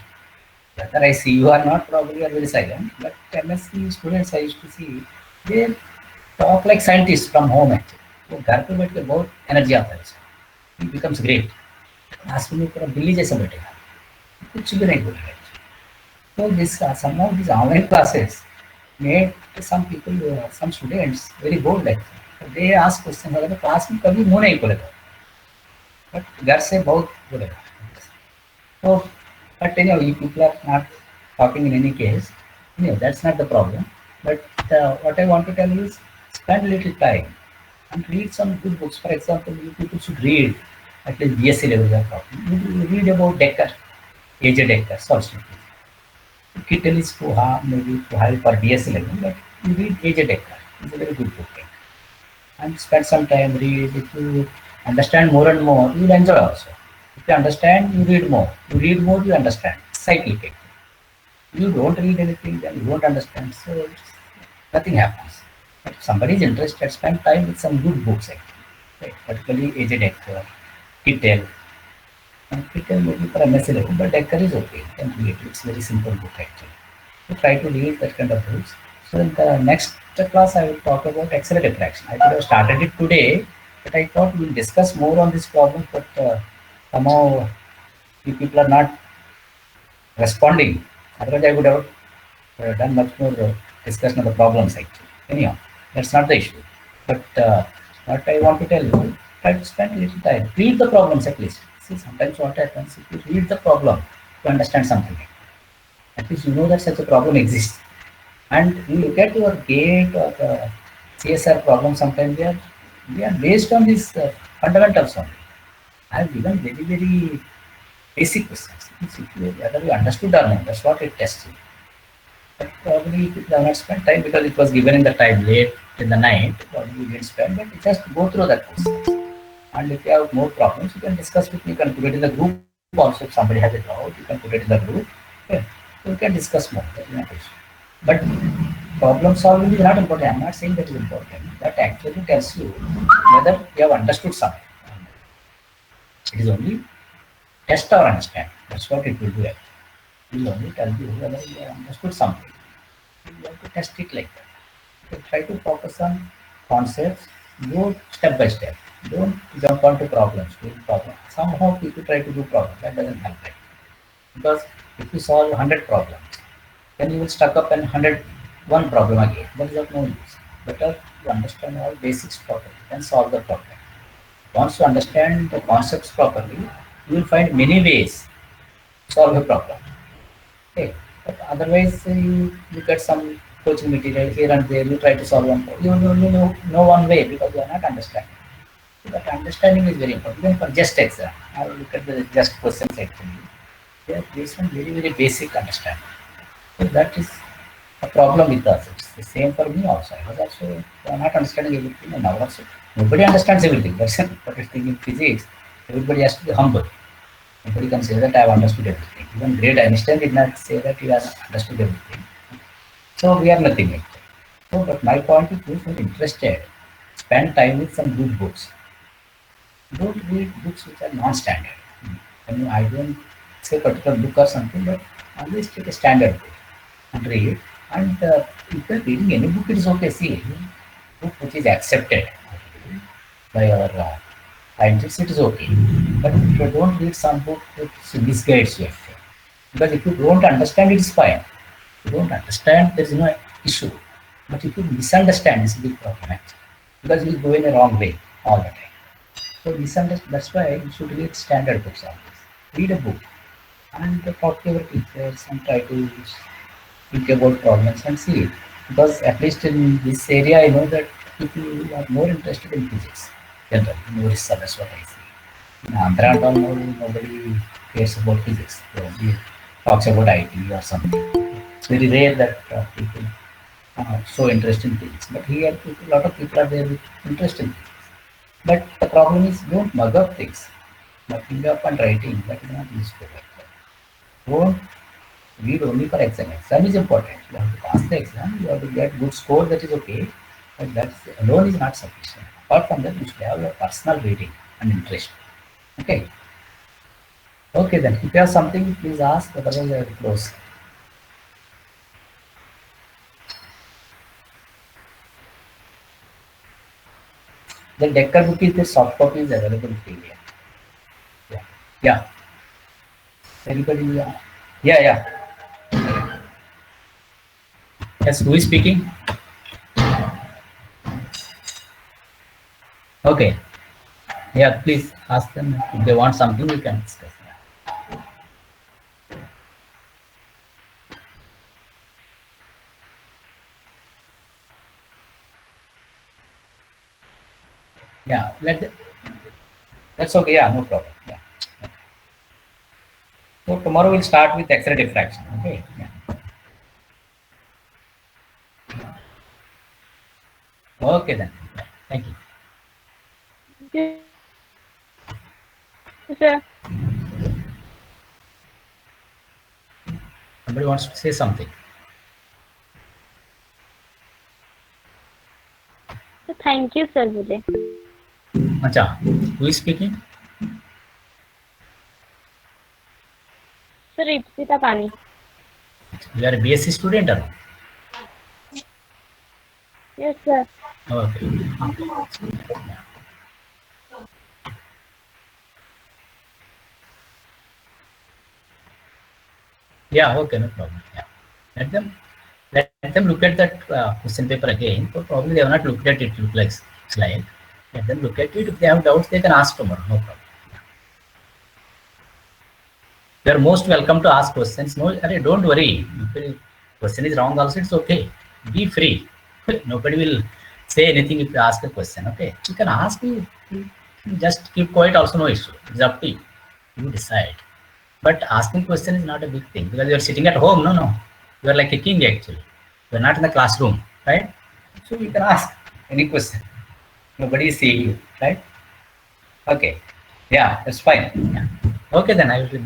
Whether I see you or not, probably you are very silent. But MSc students I used to see, they talk like scientists from home actually. So घर पे बैठ के बहुत energy आता है उसको. He becomes great. Ask me पूरा बिल्ली जैसा बैठेगा. कुछ भी नहीं बोलेगा. So this somehow these online classes made some people, some students very bold actually. They ask questions. अगर class में कभी मुँह नहीं खोलेगा. But घर से बहुत बोलेगा. So, but anyhow, if people are not talking in any case, that's not the problem. But what I want to tell you is spend a little time and read some good books. For example, you people should read, at least BSc level they are talking. You read about Decker, A.J. Decker, Solstice. Kittel is too hard, maybe too high for BSc level, but you read A.J. Decker. It's a very good book. And spend some time, read. If you understand more and more, you will enjoy also. If you understand, you read more. You read more, you understand. Cyclic. You don't read anything, then you won't understand. So nothing happens. But if somebody is interested, spend time with some good books actually. Right? Particularly A.J. Decker, Kittel. And Kittel maybe for MSc level, but Decker is okay. You can read it. It's a very simple book actually. So try to read that kind of books. So in the next class, I will talk about X-ray diffraction. I could have started it today, but I thought we'll discuss more on this problem, but somehow you people are not responding. Otherwise, I would have done much more discussion of the problems actually. Anyhow, that's not the issue. But what I want to tell you, try to spend a little time. Read the problems at least. See, sometimes what happens, if you read the problem to understand something, at least you know that such a problem exists. And you look at your GATE or the CSR problem, sometimes they are based on these fundamentals only. I have given very, very basic questions. Whether you understood or not, that's what it tests you. But probably you have not spent time because it was given in the time late in the night, probably you didn't spend, but just go through that questions. And if you have more problems, you can discuss with me, you can put it in the group also. If somebody has a doubt, you can put it in the group. Okay. So we can discuss more. That is not issue. But problem solving is not important. I'm not saying that is important. That actually tells you whether you have understood something. It is only test or understand. That's what it will do. will only tell you whether you have understood something. You have to test it like that. So try to focus on concepts, go step by step. Don't jump onto problems, doing problems. Somehow people try to do problems, that doesn't help right? Because if you solve 100 problems, then you will stuck up in 101 problem again. That is of no use. Better to understand all basics properly and solve the problem. Once you understand the concepts properly, you will find many ways to solve a problem. Okay. But otherwise, you look at some coaching material here and there, you try to solve one problem. You only know one way because you are not understanding. But understanding is very important. Even for just exam, I will look at the just questions actually. They are based on very, very basic understanding. So that is a problem with us. It's the same for me also. I was also not understanding everything, and now also nobody understands everything. That's what I think in physics. Everybody has to be humble. Nobody can say that I have understood everything. Even great Einstein did not say that he has understood everything. So we are nothing like that. So, but my point is, if you are interested, spend time with some good books. Don't read books which are non-standard. I mean, I don't say particular book or something, but always take a standard book and read. And if you're reading any book, it is okay. See, book which is accepted by our scientists, it is okay. But if you don't read some book which misguides you, because if you don't understand, it is fine. If you don't understand, there is no issue. But if you misunderstand, it's a big problem actually, because you go in a wrong way all the time. So misunderstand. That's why you should read standard books always. Read a book and talk to your teachers and try to think about problems and see it. Because at least in this area, I know that people are more interested in physics. Generally, more research, that's what I see. In Andhra and all, nobody cares about physics. Nobody talks about IT or something. It's very rare that people are so interested in physics. But here, a lot of people are there with interest in physics. But the problem is, don't mug up things. Mugging up and writing, that is not useful. Don't read only for exam. Exam is important. You have to pass the exam, you have to get good score, that is okay. But that alone is not sufficient. Apart from that, you should have your personal reading and interest. Okay. Okay then, if you have something, please ask, otherwise I will close. The Decker book is the soft copy is available freely. Yeah. Yeah. Anybody? Yeah. Yes, who is speaking? Okay. Yeah, please ask them if they want something, we can discuss. Yeah, that's okay. Yeah, no problem. Yeah. So tomorrow we'll start with X-ray diffraction. Okay. Yeah. Okay then. Thank you. Yes, sir. Somebody wants to say something. Thank you, sir. बोले. Acha, who is speaking? Sir, Ipsita Pani. You are a BSc student or? Yes, sir. Okay. Yeah, okay, no problem. Yeah. Let them look at that question paper again. So probably they have not looked at it, look like slide. Let them look at it. If they have doubts, they can ask tomorrow, no problem. They are most welcome to ask questions. No, don't worry. If question is wrong also, it's okay. Be free. Nobody will say anything if you ask a question, okay? You can ask me. Just keep quiet also, no issue. It's up to you. You decide. But asking question is not a big thing because you are sitting at home. No. You are like a king actually. You are not in the classroom, right? So you can ask any question. Nobody is seeing you, right? Okay. Yeah, that's fine. Yeah. Okay, then I will.